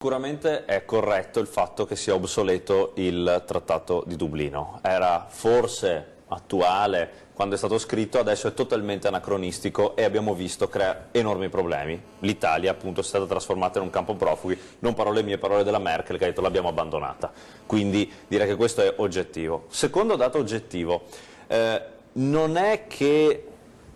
Sicuramente è corretto il fatto che sia obsoleto il Trattato di Dublino. Era forse attuale quando è stato scritto, adesso è totalmente anacronistico e abbiamo visto crea enormi problemi. L'Italia appunto è stata trasformata in un campo profughi, non parole mie, parole della Merkel che ha detto l'abbiamo abbandonata. Quindi direi che questo è oggettivo. Secondo dato oggettivo, non è che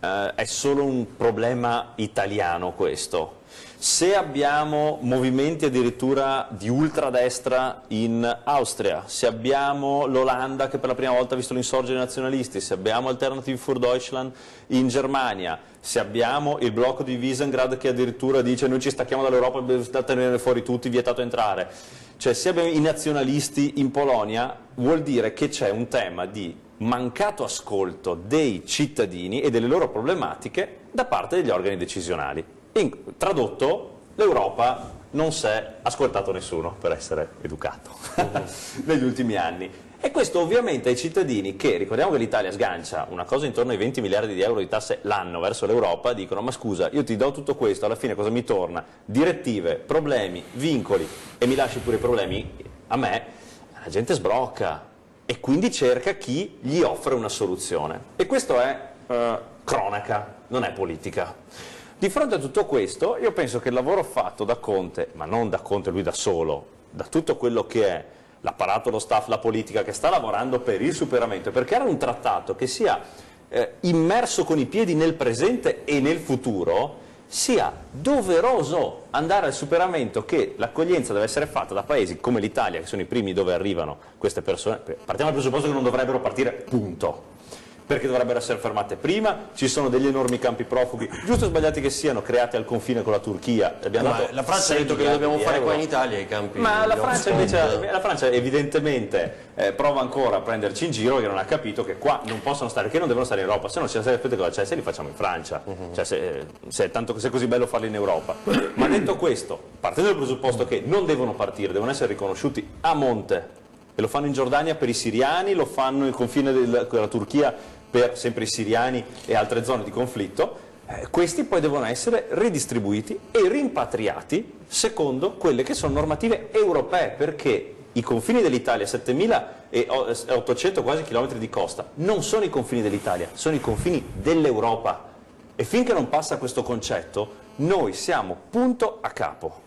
è solo un problema italiano questo. Se abbiamo movimenti addirittura di ultradestra in Austria, se abbiamo l'Olanda che per la prima volta ha visto l'insorgere nazionalisti, se abbiamo Alternative für Deutschland in Germania, se abbiamo il blocco di Visegrad che addirittura dice noi ci stacchiamo dall'Europa per tenere fuori tutti, vietato entrare, cioè se abbiamo i nazionalisti in Polonia vuol dire che c'è un tema di mancato ascolto dei cittadini e delle loro problematiche da parte degli organi decisionali. Tradotto, l'Europa non si è ascoltato nessuno, per essere educato, negli ultimi anni. E questo ovviamente ai cittadini che, ricordiamo che l'Italia sgancia una cosa intorno ai 20 miliardi di euro di tasse l'anno verso l'Europa, dicono ma scusa, io ti do tutto questo, alla fine cosa mi torna? Direttive, problemi, vincoli e mi lasci pure i problemi a me, la gente sbrocca e quindi cerca chi gli offre una soluzione. E questo è cronaca, non è politica. Di fronte a tutto questo, io penso che il lavoro fatto da Conte, ma non da Conte lui da solo, da tutto quello che è l'apparato, lo staff, la politica che sta lavorando per il superamento, perché era un trattato che sia immerso con i piedi nel presente e nel futuro, sia doveroso andare al superamento, che l'accoglienza deve essere fatta da paesi come l'Italia, che sono i primi dove arrivano queste persone. Partiamo dal presupposto che non dovrebbero partire, punto. Perché dovrebbero essere fermate prima, ci sono degli enormi campi profughi, giusto o sbagliati che siano, creati al confine con la Turchia. La Francia ha detto che lo dobbiamo fare qua in Italia i campi. Ma la Francia invece, la Francia evidentemente prova ancora a prenderci in giro, che non ha capito che qua non possono stare, che non devono stare in Europa, se no ci sapete cosa c'è, se li facciamo in Francia, cioè se è così bello farli in Europa. Ma detto questo, partendo dal presupposto che non devono partire, devono essere riconosciuti a monte, e lo fanno in Giordania per i siriani, lo fanno il confine della Turchia per sempre i siriani e altre zone di conflitto, questi poi devono essere ridistribuiti e rimpatriati secondo quelle che sono normative europee, perché i confini dell'Italia, 7.800 quasi chilometri di costa, non sono i confini dell'Italia, sono i confini dell'Europa. E finché non passa questo concetto, noi siamo punto a capo.